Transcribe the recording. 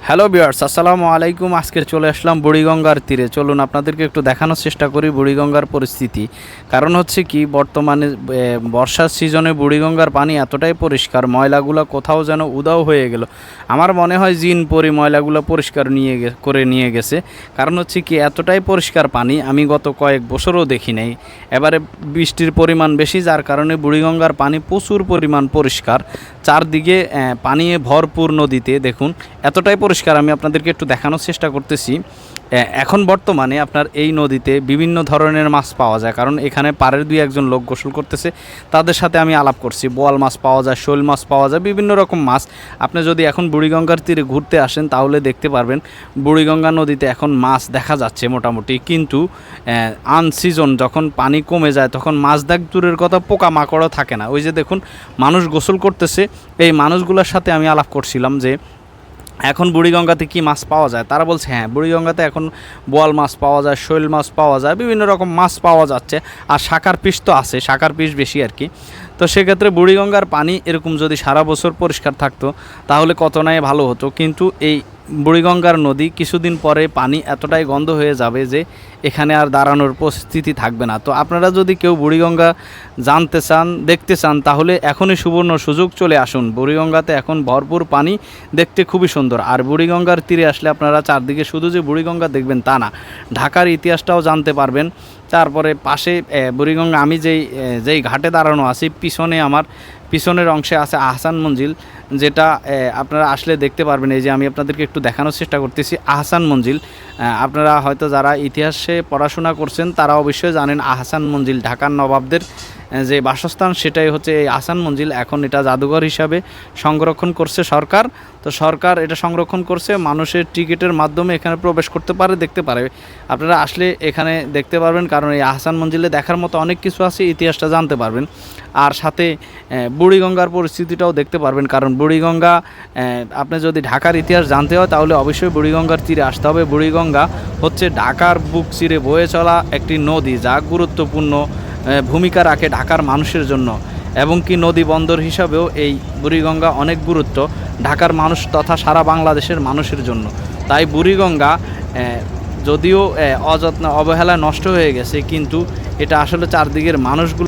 Hello viewers, আসসালামু আলাইকুম। আজকে চলে আসলাম বুড়িগঙ্গার তীরে। চলুন আপনাদেরকে একটু দেখানোর চেষ্টা করি বুড়িগঙ্গার পরিস্থিতি। কারণ হচ্ছে কি, বর্তমানে বর্ষার সিজনে বুড়িগঙ্গার পানি এতটাই পরিষ্কার, ময়লাগুলো কোথাও যেন উধাও হয়ে গেল। আমার মনে হয় জিন পরি ময়লাগুলো পরিষ্কার করে নিয়ে গেছে। কারণ হচ্ছে কি, এতটাই পরিষ্কার পানি আমি গত কয়েক বছরও দেখি নাই। এবারে বৃষ্টির পরিমাণ বেশি, যার কারণে বুড়িগঙ্গার পানি প্রচুর পরিমাণ পরিষ্কার। চারদিকে পানিয়ে ভরপুর নদীতে দেখুন, এতটাই পরিষ্কার। আমি আপনাদেরকে একটু দেখানোর চেষ্টা করতেছি। এখন বর্তমানে আপনার এই নদীতে বিভিন্ন ধরনের মাছ পাওয়া যায়, কারণ এখানে পাড়ের দুই একজন লোক গোসল করতেছে, তাদের সাথে আমি আলাপ করছি। বোয়াল মাছ পাওয়া যায়, শোল মাছ পাওয়া যায়, বিভিন্ন রকম মাছ। আপনি যদি এখন বুড়িগঙ্গার তীরে ঘুরতে আসেন তাহলে দেখতে পারবেন বুড়িগঙ্গা নদীতে এখন মাছ দেখা যাচ্ছে মোটামুটি। কিন্তু আনসিজন যখন পানি কমে যায় তখন মাছ দেখ দূরের কথা, পোকামাকড়ও থাকে না। ওই যে দেখুন, মানুষ গোসল করতেছে, এই মানুষগুলোর সাথে আমি আলাপ করছিলাম যে এখন বুড়িগঙ্গাতে কি মাছ পাওয়া যায়। তারা বলছে হ্যাঁ, বুড়িগঙ্গাতে এখন বোয়াল মাছ পাওয়া যায়, শৈল মাছ পাওয়া যায়, বিভিন্ন রকম মাছ পাওয়া যাচ্ছে। আর শাকার পিস তো আছে, শাকার পিস বেশি আর কি। তো সেক্ষেত্রে বুড়িগঙ্গার পানি এরকম যদি সারা বছর পরিষ্কার থাকতো তাহলে কত নাই ভালো হতো। কিন্তু এই বুড়িগঙ্গার নদী কিছুদিন পরে পানি এতটাই গন্ধ হয়ে যাবে যে এখানে আর দাঁড়ানোর পরিস্থিতি থাকবে না। তো আপনারা যদি কেউ বুড়িগঙ্গা জানতে চান, দেখতে চান, তাহলে এখনই সুবর্ণ সুযোগ, চলে আসুন। বুড়িগঙ্গাতে এখন ভরপুর পানি, দেখতে খুবই সুন্দর। আর বুড়িগঙ্গার তীরে আসলে আপনারা চারদিকে শুধু যে বুড়িগঙ্গা দেখবেন তা না, ঢাকার ইতিহাসটাও জানতে পারবেন। তারপরে পাশে বুড়িগঙ্গা, আমি যেই ঘাটে দাঁড়ানো আছি, পিছনের অংশে আছে আহসান মঞ্জিল, যেটা আপনারা আসলে দেখতে পারবেন। এই যে আমি আপনাদেরকে একটু দেখানোর চেষ্টা করতেছি আহসান মঞ্জিল। আপনারা হয়তো যারা ইতিহাসে পড়াশোনা করছেন তারা অবশ্যই জানেন আহসান মঞ্জিল ঢাকার নবাবদের যে বাসস্থান, সেটাই হচ্ছে এই আহসান মঞ্জিল। এখন এটা জাদুঘর হিসাবে সংরক্ষণ করছে সরকার। তো সরকার এটা সংরক্ষণ করছে, মানুষের টিকিটের মাধ্যমে এখানে প্রবেশ করতে পারে, দেখতে পারে। আপনারা আসলে এখানে দেখতে পারবেন, কারণ এই আহসান মঞ্জিলে দেখার মতো অনেক কিছু আছে, ইতিহাসটা জানতে পারবেন। আর সাথে বুড়িগঙ্গার পরিস্থিতিটাও দেখতে পারবেন, কারণ বুড়িগঙ্গা, আপনি যদি ঢাকার ইতিহাস জানতে হয় তাহলে অবশ্যই বুড়িগঙ্গার তীরে আসতে হবে। বুড়িগঙ্গা হচ্ছে ঢাকার বুক চিরে বয়ে চলা একটি নদী, যা গুরুত্বপূর্ণ ভূমিকা রাখে ঢাকার মানুষের জন্য। এবং কি নদী বন্দর হিসাবেও এই বুড়িগঙ্গা অনেক গুরুত্ব ঢাকার মানুষ তথা সারা বাংলাদেশের মানুষের জন্য। তাই বুড়িগঙ্গা যদিও অযত্ন অবহেলায় নষ্ট হয়ে গেছে, কিন্তু এটা আসলে চারদিকের মানুষগুলো